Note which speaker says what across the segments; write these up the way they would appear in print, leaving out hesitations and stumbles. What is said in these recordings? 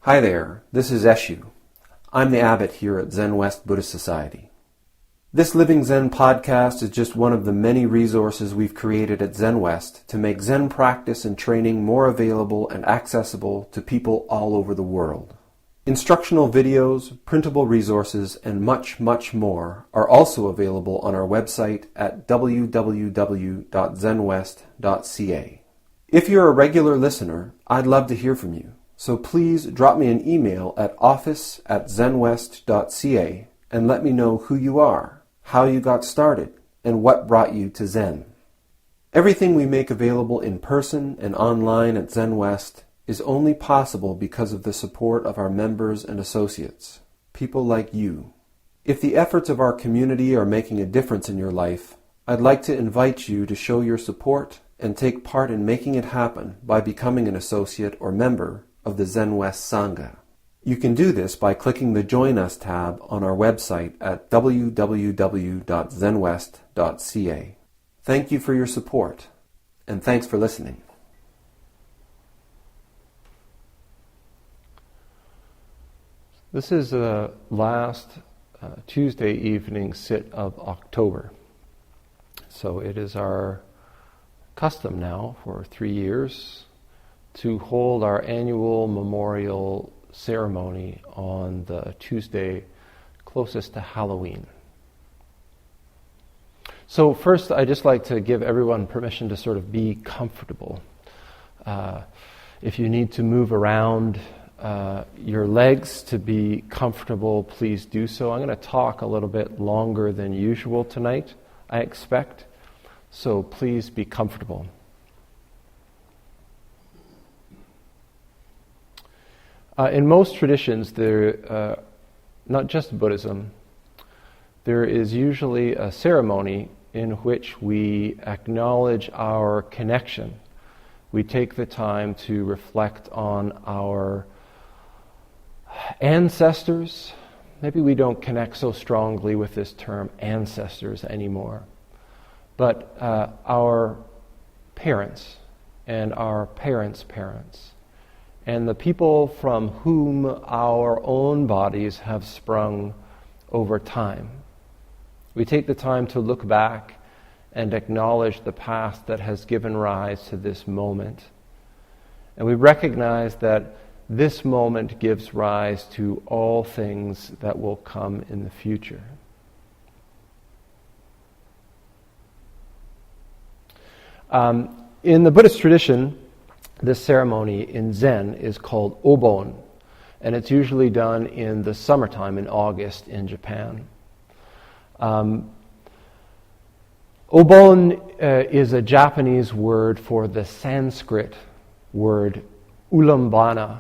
Speaker 1: Hi there, this is Eshu. I'm the abbot here at Zenwest Buddhist Society. This Living Zen-podcast is just one of the many resources we've created at Zenwest to make Zen practice and training more available and accessible to people all over the world. Instructional videos, printable resources, and much, much more are also available on our website at www.zenwest.ca. If you're a regular listener, I'd love to hear from you. So please drop me an email at office@zenwest.ca and let me know who you are, how you got started, and what brought you to Zen. Everything we make available in person and online at Zenwest is only possible because of the support of our members and associates, people like you. If the efforts of our community are making a difference in your life, I'd like to invite you to show your support and take part in making it happen by becoming an associate or member of the Zenwest Sangha. You can do this by clicking the Join Us tab on our website at www.zenwest.ca. Thank you for your support, and thanks for listening.
Speaker 2: This is the last Tuesday evening sit of October. So it is our custom now for 3 years to hold our annual memorial ceremony on the Tuesday closest to Halloween. So first, I'd just like to give everyone permission to sort of be comfortable. If you need to move around your legs to be comfortable, please do so. I'm going to talk a little bit longer than usual tonight, I expect. So please be comfortable. In most traditions, not just Buddhism, there is usually a ceremony in which we acknowledge our connection. We take the time to reflect on our ancestors. Maybe we don't connect so strongly with this term ancestors anymore, but our parents and our parents' parents, and the people from whom our own bodies have sprung over time. We take the time to look back and acknowledge the past that has given rise to this moment. And we recognize that this moment gives rise to all things that will come in the future. In the Buddhist tradition, this ceremony in Zen is called Obon, and it's usually done in the summertime in August in Japan. Obon is a Japanese word for the Sanskrit word ulambana,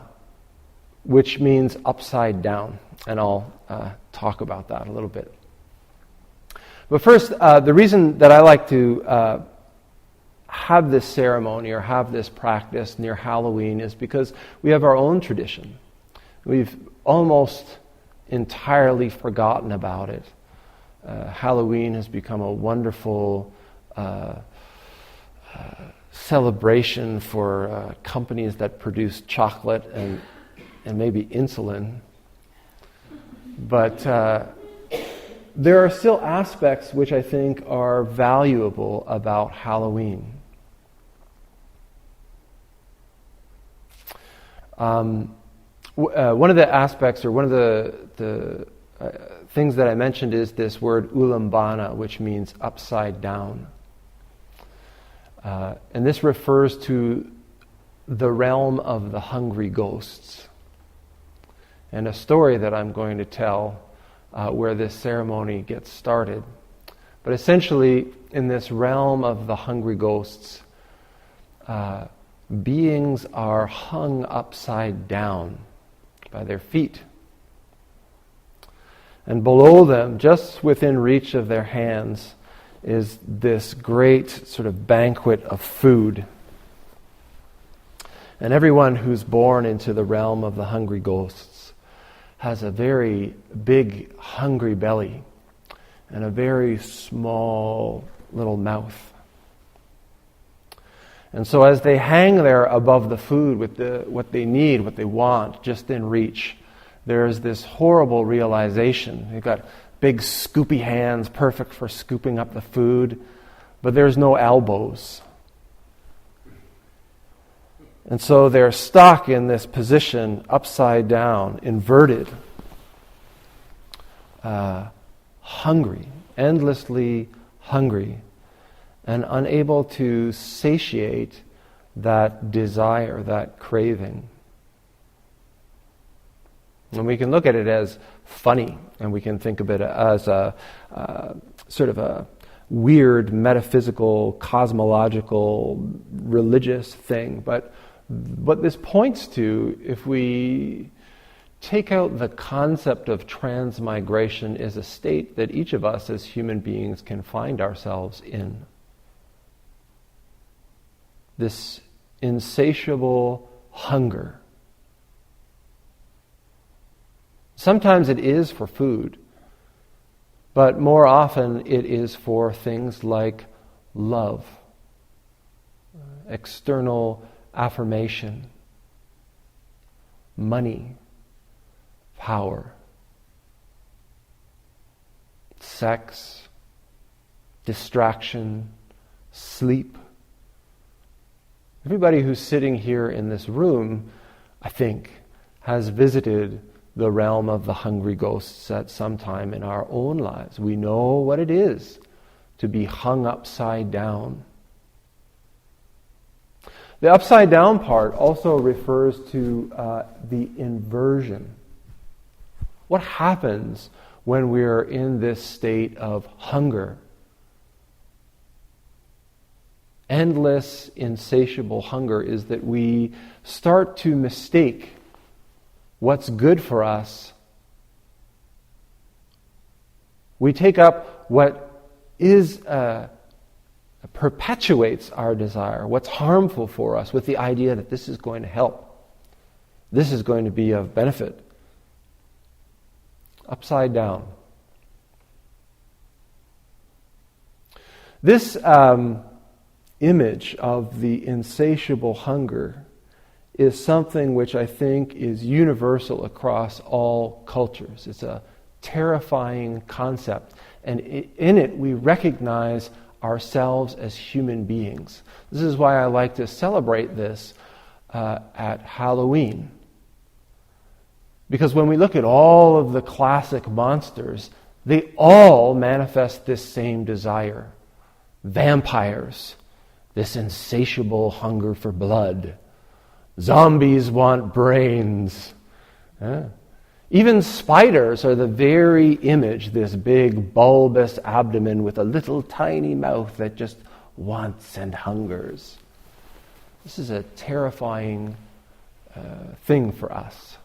Speaker 2: which means upside down, and I'll talk about that a little bit. But first, the reason that I like to have this ceremony or have this practice near Halloween is because we have our own tradition. We've almost entirely forgotten about it. Halloween has become a wonderful celebration for companies that produce chocolate and maybe insulin. But there are still aspects which I think are valuable about Halloween. One of the aspects, or one of the things that I mentioned is this word ulambana, which means upside down. And this refers to the realm of the hungry ghosts. And a story that I'm going to tell where this ceremony gets started. But essentially, in this realm of the hungry ghosts, beings are hung upside down by their feet. And below them, just within reach of their hands, is this great sort of banquet of food. And everyone who's born into the realm of the hungry ghosts has a very big, hungry belly and a very small little mouth. And so as they hang there above the food with what they need, what they want, just in reach, there's this horrible realization. They've got big scoopy hands, perfect for scooping up the food, but there's no elbows. And so they're stuck in this position, upside down, inverted, hungry, endlessly hungry, and unable to satiate that desire, that craving. And we can look at it as funny, and we can think of it as a sort of a weird, metaphysical, cosmological, religious thing. But what this points to, if we take out the concept of transmigration, is a state that each of us as human beings can find ourselves in. This insatiable hunger. Sometimes it is for food, but more often it is for things like love, external affirmation, money, power, sex, distraction, sleep. Everybody who's sitting here in this room, I think, has visited the realm of the hungry ghosts at some time in our own lives. We know what it is to be hung upside down. The upside down part also refers to the inversion. What happens when we're in this state of hunger? Endless, insatiable hunger is that we start to mistake what's good for us. We take up what is perpetuates our desire, what's harmful for us, with the idea that this is going to help. This is going to be of benefit. Upside down. This image of the insatiable hunger is something which I think is universal across all cultures. It's a terrifying concept, and in it we recognize ourselves as human beings. This is why I like to celebrate this at Halloween. Because when we look at all of the classic monsters, they all manifest this same desire. Vampires, this insatiable hunger for blood. Zombies want brains. Even spiders are the very image, this big bulbous abdomen with a little tiny mouth that just wants and hungers. This is a terrifying thing for us.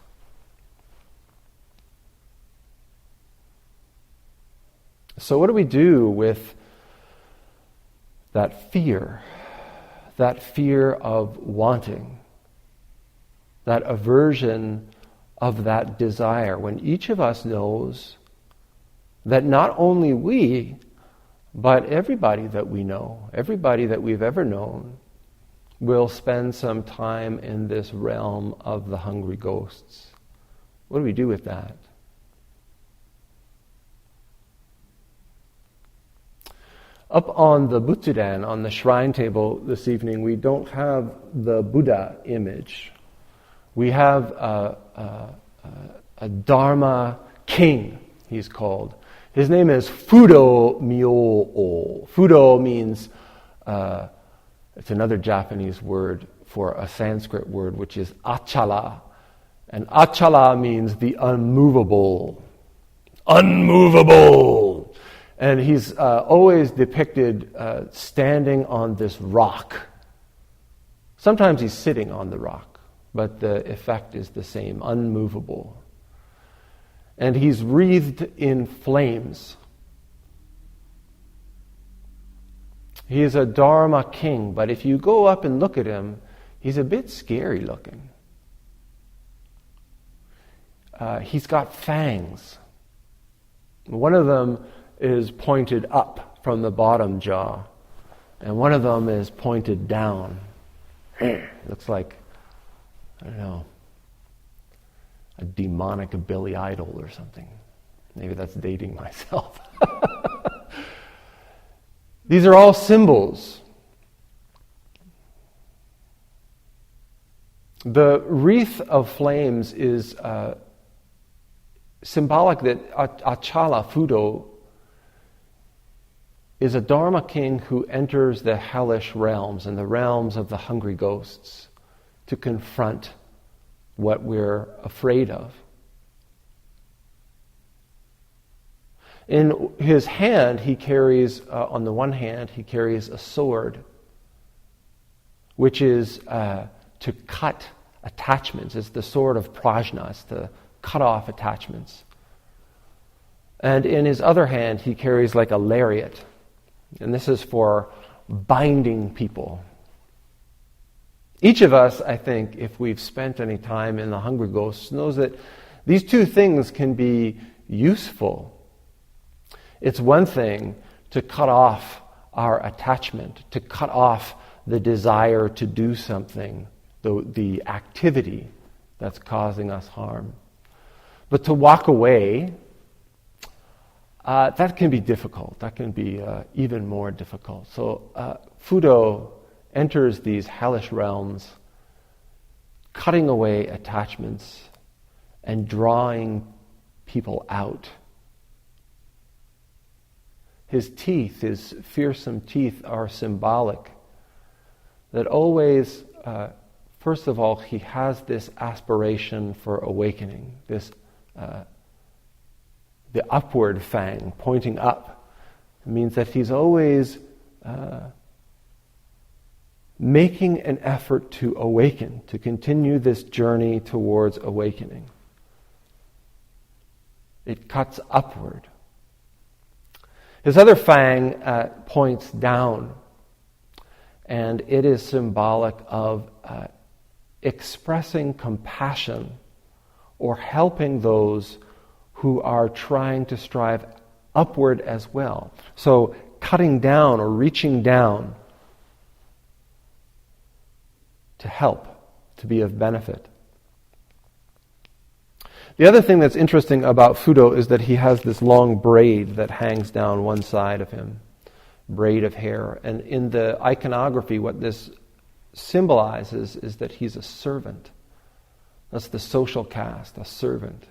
Speaker 2: So what do we do with that fear of wanting, that aversion of that desire, when each of us knows that not only we, but everybody that we know, everybody that we've ever known, will spend some time in this realm of the hungry ghosts? What do we do with that? Up on the Butsudan, on the shrine table this evening, we don't have the Buddha image. We have a Dharma king, he's called. His name is Fudo Myo-o. Fudo means, it's another Japanese word for a Sanskrit word, which is achala. And achala means the unmovable. Unmovable! And he's always depicted standing on this rock. Sometimes he's sitting on the rock, but the effect is the same, unmovable. And he's wreathed in flames. He is a Dharma king, but if you go up and look at him, he's a bit scary looking. He's got fangs. One of them is pointed up from the bottom jaw, and one of them is pointed down. Looks like, I don't know, a demonic Billy Idol or something. Maybe that's dating myself. These are all symbols. The wreath of flames is symbolic that Achala Fudo is a Dharma king who enters the hellish realms and the realms of the hungry ghosts to confront what we're afraid of. In his hand, he carries, on the one hand, he carries a sword, which is to cut attachments. It's the sword of prajna. It's to cut off attachments. And in his other hand, he carries like a lariat. And this is for binding people. Each of us, I think, if we've spent any time in the hungry ghosts, knows that these two things can be useful. It's one thing to cut off our attachment, to cut off the desire to do something, the activity that's causing us harm. But to walk away, that can be difficult. That can be even more difficult. So Fudo enters these hellish realms, cutting away attachments and drawing people out. His teeth, his fearsome teeth, are symbolic that always, first of all, he has this aspiration for awakening, this the upward fang pointing up. It means that he's always making an effort to awaken, to continue this journey towards awakening. It cuts upward. His other fang points down, and it is symbolic of expressing compassion or helping those who are trying to strive upward as well. So cutting down or reaching down to help, to be of benefit. The other thing that's interesting about Fudo is that he has this long braid that hangs down one side of him, braid of hair. And in the iconography, what this symbolizes is that he's a servant. That's the social caste, a servant.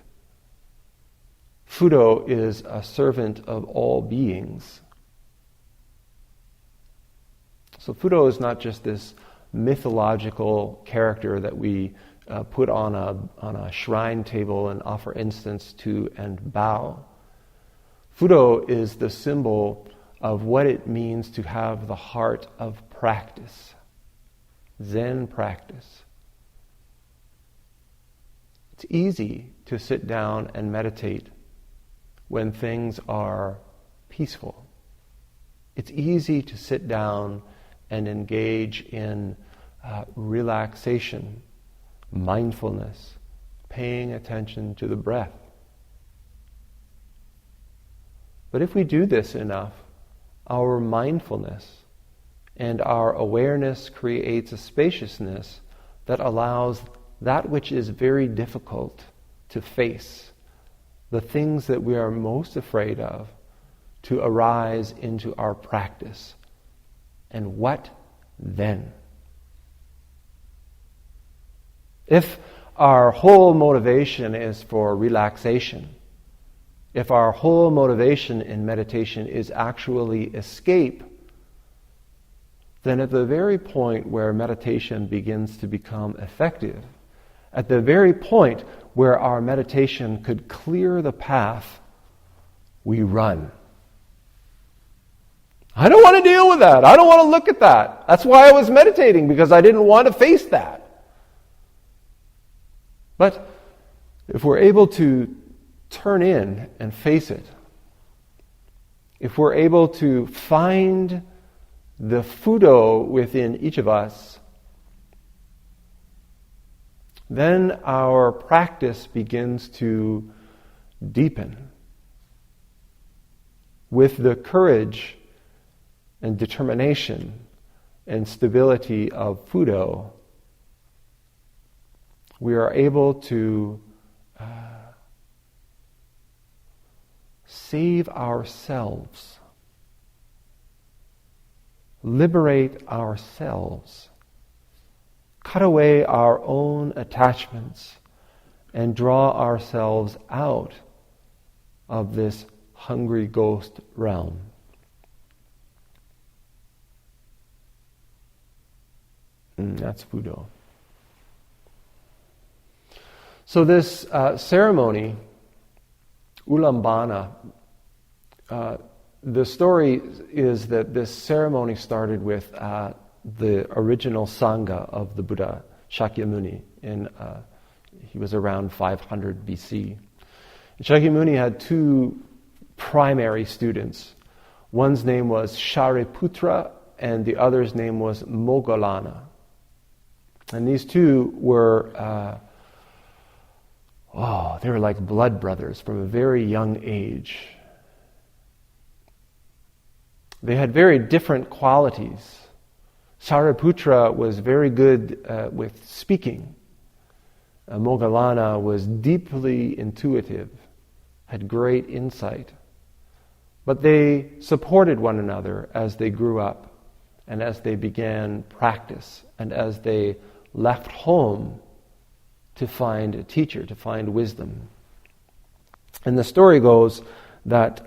Speaker 2: Fudo is a servant of all beings. So Fudo is not just this mythological character that we put on a shrine table and offer incense to and bow. Fudo is the symbol of what it means to have the heart of practice, Zen practice. It's easy to sit down and meditate when things are peaceful. It's easy to sit down and engage in relaxation, mindfulness, paying attention to the breath. But if we do this enough, our mindfulness and our awareness creates a spaciousness that allows that which is very difficult to face, the things that we are most afraid of, to arise into our practice. And what then? If our whole motivation is for relaxation, if our whole motivation in meditation is actually escape, then at the very point where meditation begins to become effective, at the very point where our meditation could clear the path, we run. I don't want to deal with that. I don't want to look at that. That's why I was meditating, because I didn't want to face that. But if we're able to turn in and face it, if we're able to find the Fudo within each of us, then our practice begins to deepen. With the courage and determination and stability of Fudo, we are able to save ourselves, liberate ourselves, cut away our own attachments, and draw ourselves out of this hungry ghost realm. That's Fudo. So this ceremony, Ulambana, the story is that this ceremony started with the original Sangha of the Buddha, Shakyamuni. He was around 500 BC. And Shakyamuni had two primary students. One's name was Shariputra and the other's name was Moggallana. And these two were, they were like blood brothers from a very young age. They had very different qualities. Shariputra was very good with speaking. Moggallana was deeply intuitive, had great insight. But they supported one another as they grew up and as they began practice and as they left home to find a teacher, to find wisdom. And the story goes that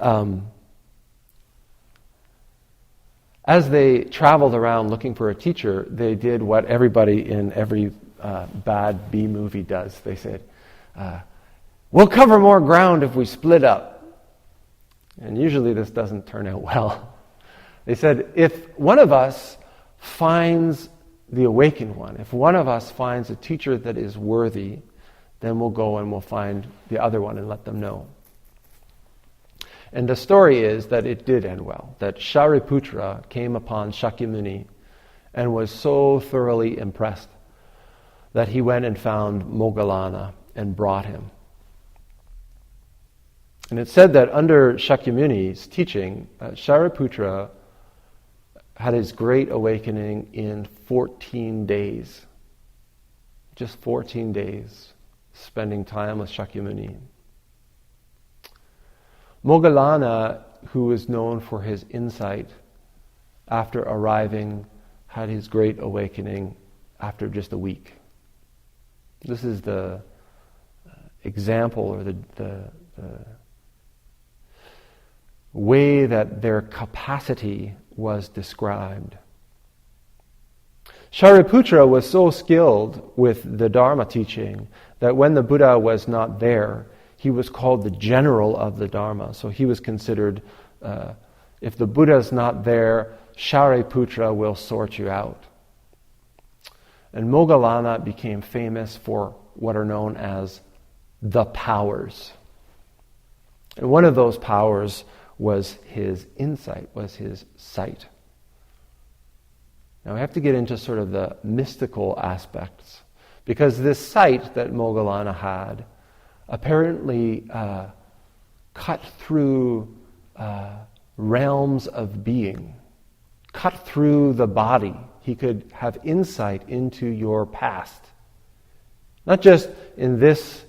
Speaker 2: as they traveled around looking for a teacher, they did what everybody in every bad B movie does. They said, we'll cover more ground if we split up. And usually this doesn't turn out well. They said, if one of us finds the awakened one, if one of us finds a teacher that is worthy, then we'll go and we'll find the other one and let them know. And the story is that it did end well, that Shariputra came upon Shakyamuni and was so thoroughly impressed that he went and found Moggallana and brought him. And it's said that under Shakyamuni's teaching, Shariputra had his great awakening in 14 days. Just 14 days, spending time with Shakyamuni. Moggallana, who is known for his insight, after arriving, had his great awakening after just a week. This is the example or the way that their capacity was described. Shariputra was so skilled with the Dharma teaching that when the Buddha was not there, he was called the general of the Dharma. So he was considered, if the Buddha's not there, Shariputra will sort you out. And Moggallana became famous for what are known as the powers. And one of those powers was his insight, was his sight. Now we have to get into sort of the mystical aspects, because this sight that Moggallana had apparently cut through realms of being, cut through the body. He could have insight into your past. Not just in this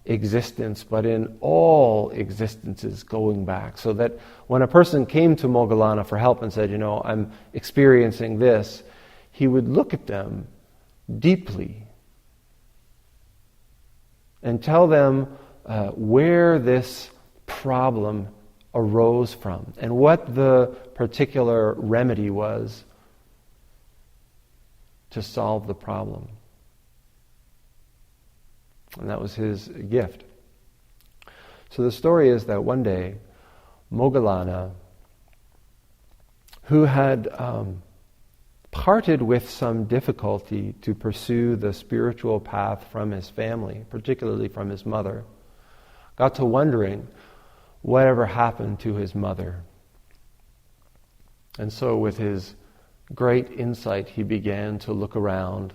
Speaker 2: existence, but in all existences going back. So that when a person came to Moggallana for help and said, I'm experiencing this, he would look at them deeply and tell them where this problem arose from and what the particular remedy was to solve the problem. And that was his gift. So the story is that one day, Moggallana, who had parted with some difficulty to pursue the spiritual path from his family, particularly from his mother, got to wondering whatever happened to his mother. And so with his great insight, he began to look around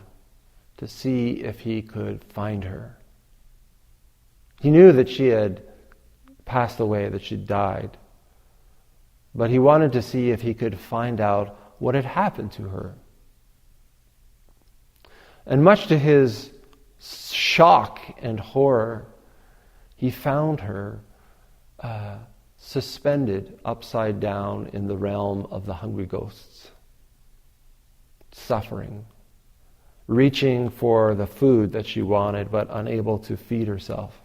Speaker 2: to see if he could find her. He knew that she had passed away, that she died. But he wanted to see if he could find out what had happened to her. And much to his shock and horror, he found her suspended upside down in the realm of the hungry ghosts, suffering, reaching for the food that she wanted but unable to feed herself.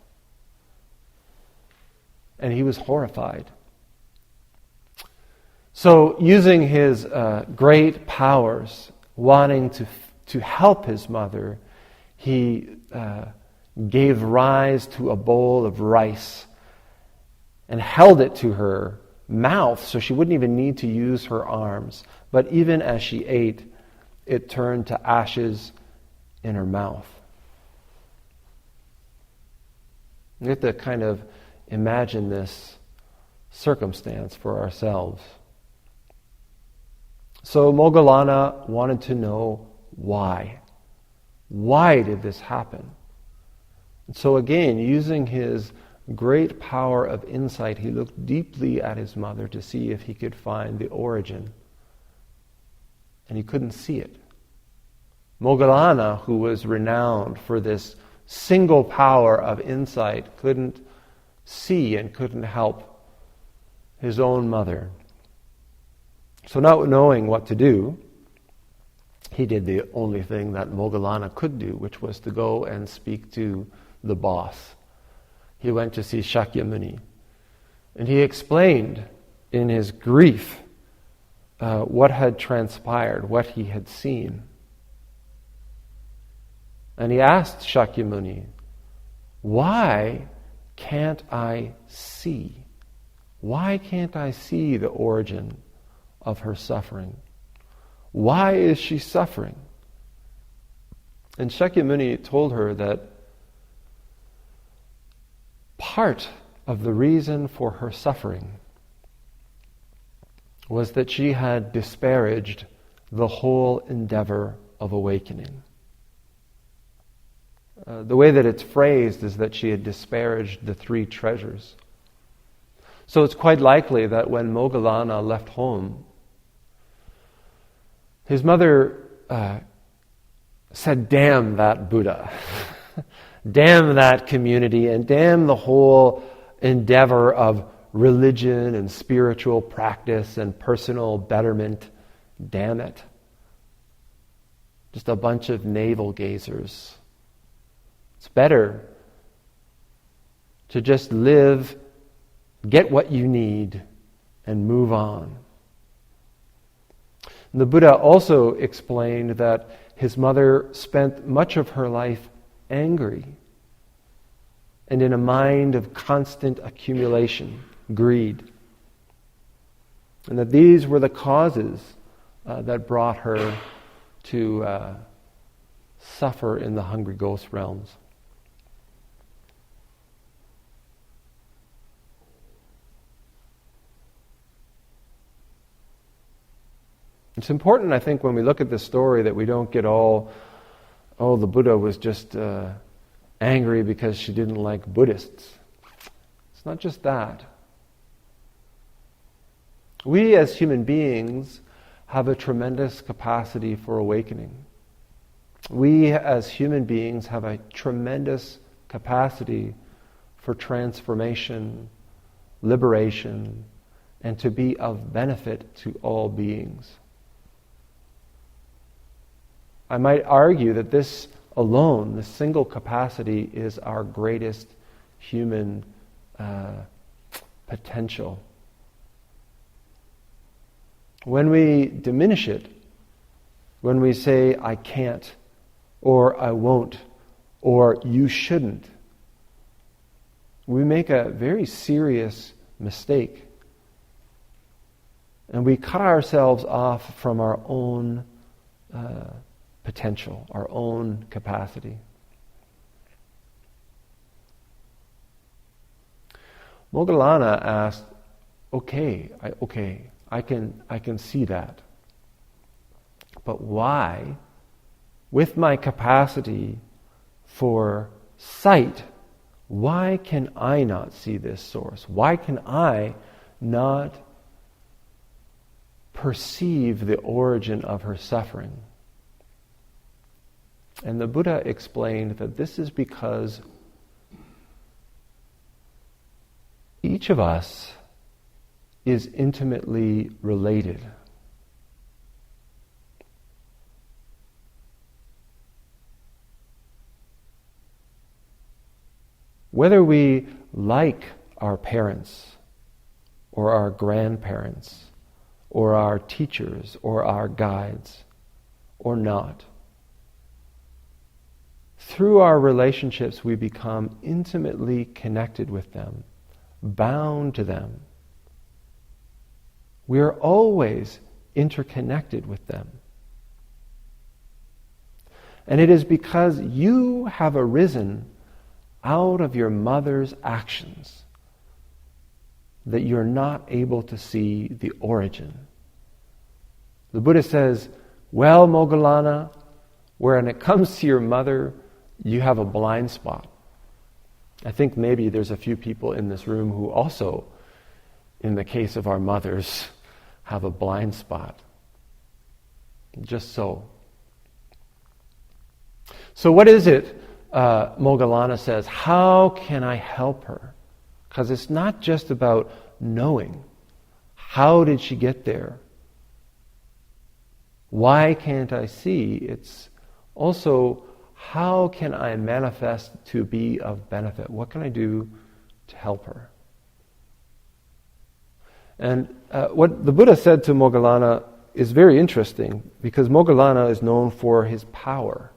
Speaker 2: And he was horrified. So, using his great powers, wanting to help his mother, he gave rise to a bowl of rice and held it to her mouth so she wouldn't even need to use her arms. But even as she ate, it turned to ashes in her mouth. We have to kind of imagine this circumstance for ourselves. So Moggallana wanted to know why. Why did this happen? And so again, using his great power of insight, he looked deeply at his mother to see if he could find the origin. And he couldn't see it. Moggallana, who was renowned for this single power of insight, couldn't see and couldn't help his own mother. So not knowing what to do, he did the only thing that Moggallana could do, which was to go and speak to the boss. He went to see Shakyamuni, and he explained in his grief what had transpired, what he had seen. And he asked Shakyamuni, why can't I see? Why can't I see the origin of her suffering? Why is she suffering? And Shakyamuni told her that part of the reason for her suffering was that she had disparaged the whole endeavor of awakening. The way that it's phrased is that she had disparaged the three treasures. So it's quite likely that when Moggallana left home, his mother said, "Damn that Buddha, damn that community, and damn the whole endeavor of religion and spiritual practice and personal betterment. Damn it. Just a bunch of navel gazers. It's better to just live, get what you need, and move on." And the Buddha also explained that his mother spent much of her life angry and in a mind of constant accumulation, greed. And that these were the causes that brought her to suffer in the hungry ghost realms. It's important, I think, when we look at this story that we don't get all, the Buddha was just angry because she didn't like Buddhists. It's not just that. We as human beings have a tremendous capacity for awakening. We as human beings have a tremendous capacity for transformation, liberation, and to be of benefit to all beings. I might argue that this alone, this single capacity, is our greatest human potential. When we diminish it, when we say, "I can't," or "I won't," or "you shouldn't," we make a very serious mistake. And we cut ourselves off from our own potential, our own capacity. Moggallana asked, I can see that. But why, with my capacity for sight, why can I not see this source? Why can I not perceive the origin of her suffering? And the Buddha explained that this is because each of us is intimately related. Whether we like our parents or our grandparents or our teachers or our guides or not, through our relationships we become intimately connected with them, bound to them. We are always interconnected with them. And it is because you have arisen out of your mother's actions that you're not able to see the origin. The Buddha says, well, Moggallana, when it comes to your mother, you have a blind spot. I think maybe there's a few people in this room who also, in the case of our mothers, have a blind spot. Just so. So what is it, Moggallana says, how can I help her? Because it's not just about knowing. How did she get there? Why can't I see? It's also, how can I manifest to be of benefit? What can I do to help her? And what the Buddha said to Moggallana is very interesting, because Moggallana is known for his power.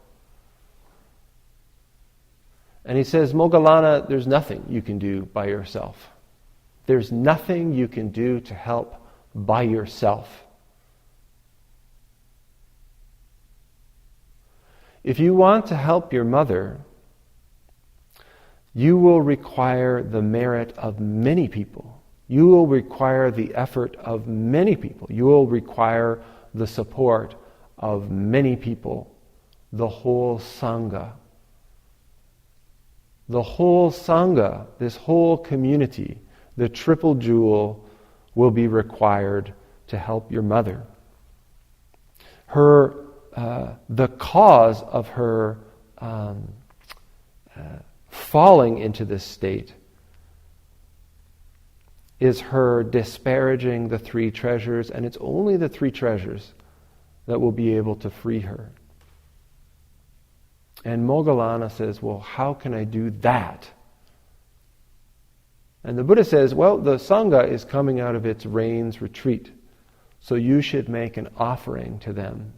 Speaker 2: And he says, Moggallana, there's nothing you can do by yourself. There's nothing you can do to help by yourself. If you want to help your mother, you will require the merit of many people. You will require the effort of many people. You will require the support of many people, the whole Sangha. The whole Sangha, this whole community, the triple jewel, will be required to help your mother. The cause of her falling into this state is her disparaging the three treasures, and it's only the three treasures that will be able to free her. And Moggallana says, well, how can I do that? And the Buddha says, well, the Sangha is coming out of its rains retreat, so you should make an offering to them.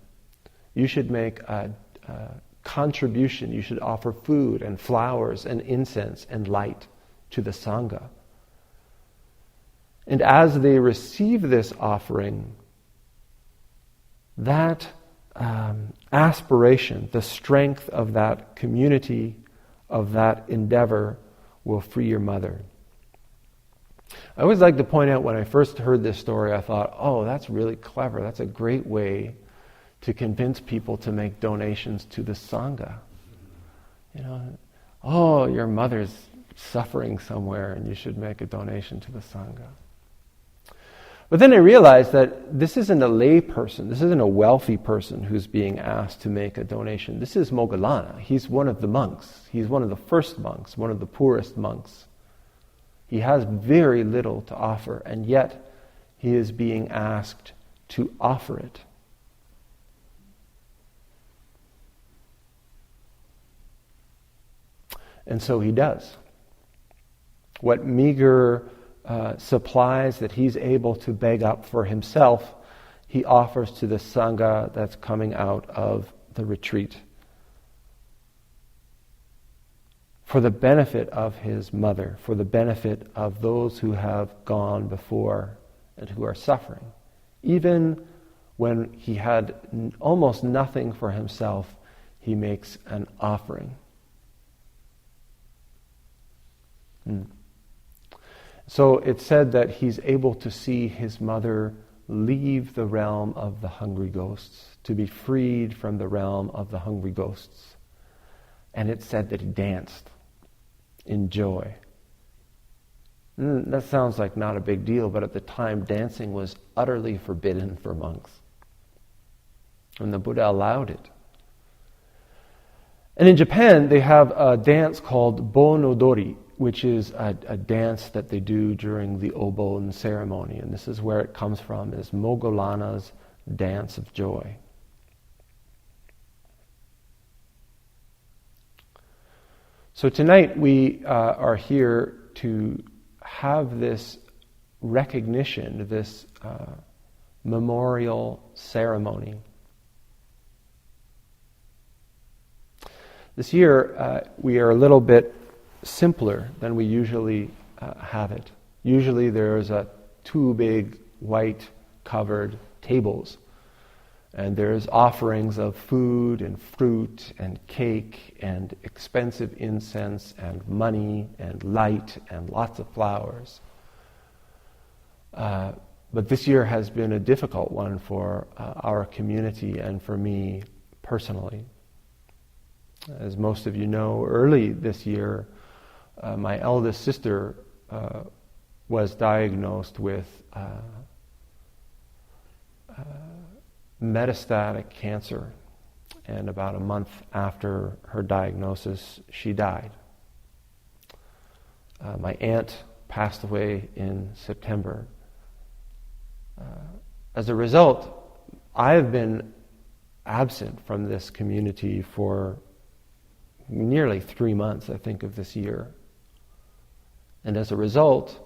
Speaker 2: You should make a contribution. You should offer food and flowers and incense and light to the Sangha. And as they receive this offering, that aspiration, the strength of that community, of that endeavor, will free your mother. I always like to point out, when I first heard this story, I thought, oh, that's really clever. That's a great way to convince people to make donations to the Sangha. You know, oh, your mother's suffering somewhere and you should make a donation to the Sangha. But then I realized that this isn't a lay person, this isn't a wealthy person who's being asked to make a donation. This is Moggallana. He's one of the monks. He's one of the first monks, one of the poorest monks. He has very little to offer, and yet he is being asked to offer it. And so he does. What meager supplies that he's able to beg up for himself, he offers to the Sangha that's coming out of the retreat, for the benefit of his mother, for the benefit of those who have gone before and who are suffering. Even when he had almost nothing for himself, he makes an offering. So it's said that he's able to see his mother leave the realm of the hungry ghosts, to be freed from the realm of the hungry ghosts. And it's said that he danced in joy. That sounds like not a big deal, but at the time dancing was utterly forbidden for monks. And the Buddha allowed it. And in Japan, they have a dance called Bon-odori, which is a dance that they do during the Obon ceremony. And this is where it comes from, is Moggallana's dance of joy. So tonight we are here to have this recognition, this memorial ceremony. This year we are a little bit simpler than we usually have it. Usually there's two big white covered tables, and there's offerings of food and fruit and cake and expensive incense and money and light and lots of flowers. But this year has been a difficult one for our community and for me personally. As most of you know, early this year, my eldest sister was diagnosed with metastatic cancer, and about a month after her diagnosis, she died. My aunt passed away in September. As a result, I have been absent from this community for nearly 3 months, I think, of this year. And as a result,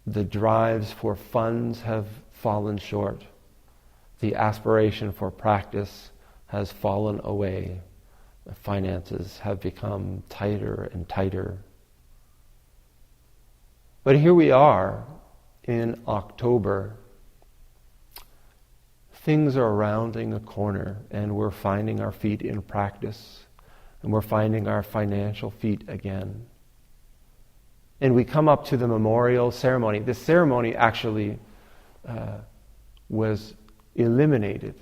Speaker 2: the drives for funds have fallen short. The aspiration for practice has fallen away. The finances have become tighter and tighter. But here we are in October. Things are rounding a corner, and we're finding our feet in practice, and we're finding our financial feet again. And we come up to the memorial ceremony. This ceremony actually was eliminated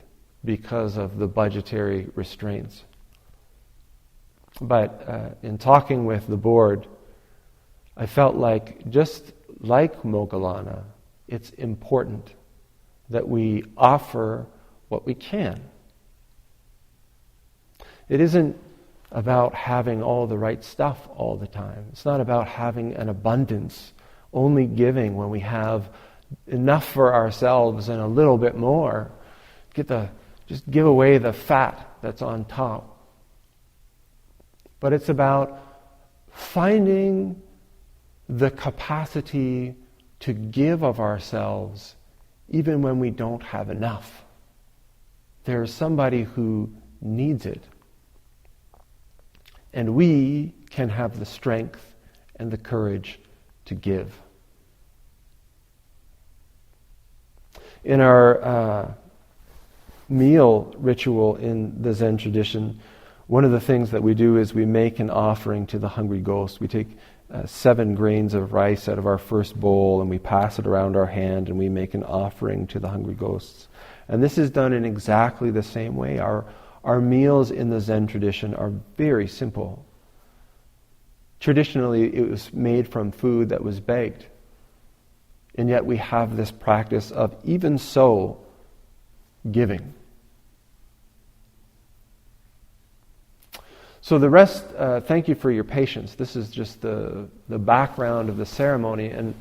Speaker 2: because of the budgetary restraints. But in talking with the board, I felt like, just like Moggallana, it's important that we offer what we can. It isn't about having all the right stuff all the time. It's not about having an abundance, only giving when we have enough for ourselves and a little bit more. Just give away the fat that's on top. But it's about finding the capacity to give of ourselves even when we don't have enough. There's somebody who needs it. And we can have the strength and the courage to give. In our meal ritual in the Zen tradition, one of the things that we do is we make an offering to the hungry ghost. We take 7 grains of rice out of our first bowl and we pass it around our hand and we make an offering to the hungry ghosts. And this is done in exactly the same way. Our meals in the Zen tradition are very simple. Traditionally, it was made from food that was begged. And yet we have this practice of even so giving. So the rest, thank you for your patience. This is just the background of the ceremony. And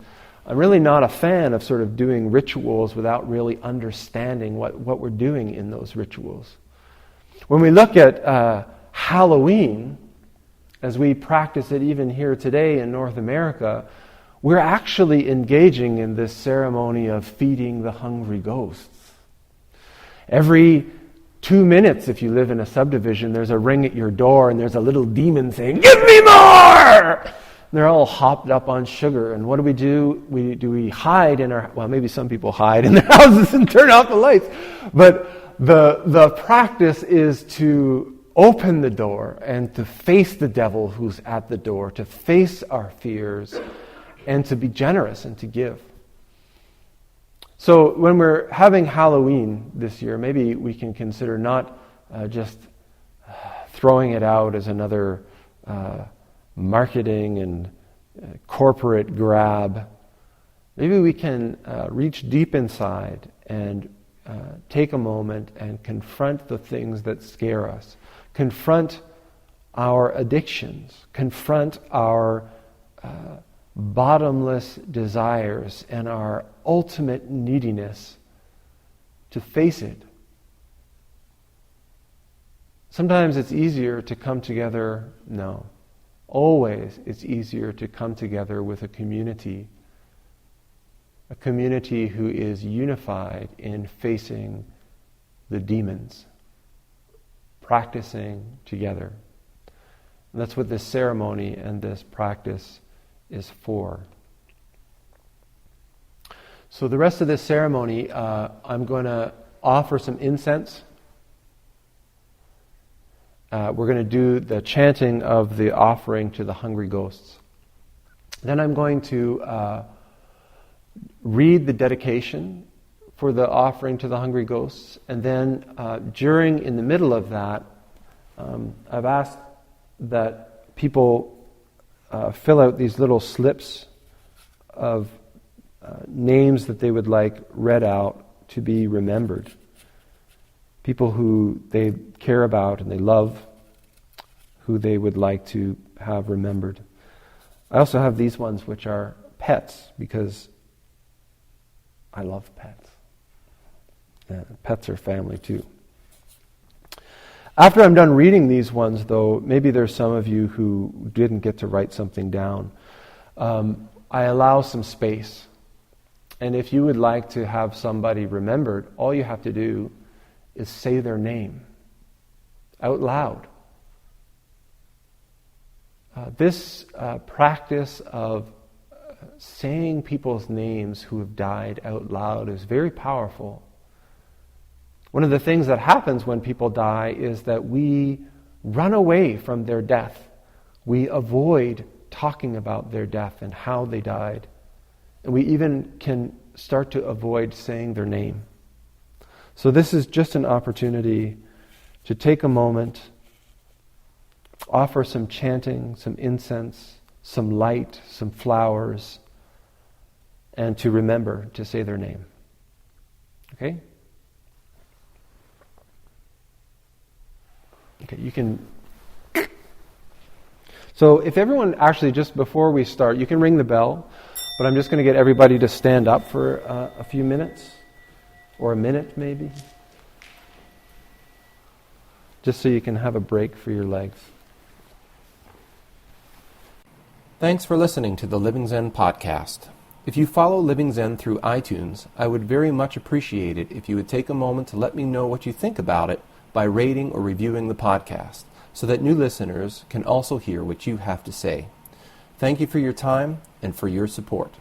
Speaker 2: I'm really not a fan of sort of doing rituals without really understanding what we're doing in those rituals. When we look at Halloween, as we practice it even here today in North America, we're actually engaging in this ceremony of feeding the hungry ghosts. Every 2 minutes, if you live in a subdivision, there's a ring at your door and there's a little demon saying, "Give me more!" And they're all hopped up on sugar. And what do? We hide in our... Well, maybe some people hide in their houses and turn off the lights. But the practice is to open the door and to face the devil who's at the door, to face our fears, and to be generous and to give. So when we're having Halloween this year, maybe we can consider not just throwing it out as another marketing and corporate grab. Maybe we can reach deep inside and take a moment and confront the things that scare us. confront our addictions, confront our bottomless desires and our ultimate neediness, to face it. Sometimes it's easier to come together, no. Always it's easier to come together with a community who is unified in facing the demons, practicing together. And that's what this ceremony and this practice is for. So the rest of this ceremony, I'm going to offer some incense. We're going to do the chanting of the offering to the hungry ghosts. Then I'm going to read the dedication for the offering to the hungry ghosts. And then in the middle of that, I've asked that people fill out these little slips of names that they would like read out to be remembered. People who they care about and they love, who they would like to have remembered. I also have these ones which are pets, because I love pets. Pets are family too. After I'm done reading these ones, though, maybe there's some of you who didn't get to write something down. I allow some space. And if you would like to have somebody remembered, all you have to do is say their name out loud. This practice of saying people's names who have died out loud is very powerful. One of the things that happens when people die is that we run away from their death. We avoid talking about their death and how they died. And we even can start to avoid saying their name. So this is just an opportunity to take a moment, offer some chanting, some incense, some light, some flowers, and to remember to say their name. Okay? Okay, you can... So if everyone, actually just before we start, you can ring the bell, but I'm just going to get everybody to stand up for a few minutes, or a minute maybe, just so you can have a break for your legs.
Speaker 1: Thanks for listening to the Living Zen-podcast. If you follow Living Zen through iTunes, I would very much appreciate it if you would take a moment to let me know what you think about it by rating or reviewing the podcast, so that new listeners can also hear what you have to say. Thank you for your time and for your support.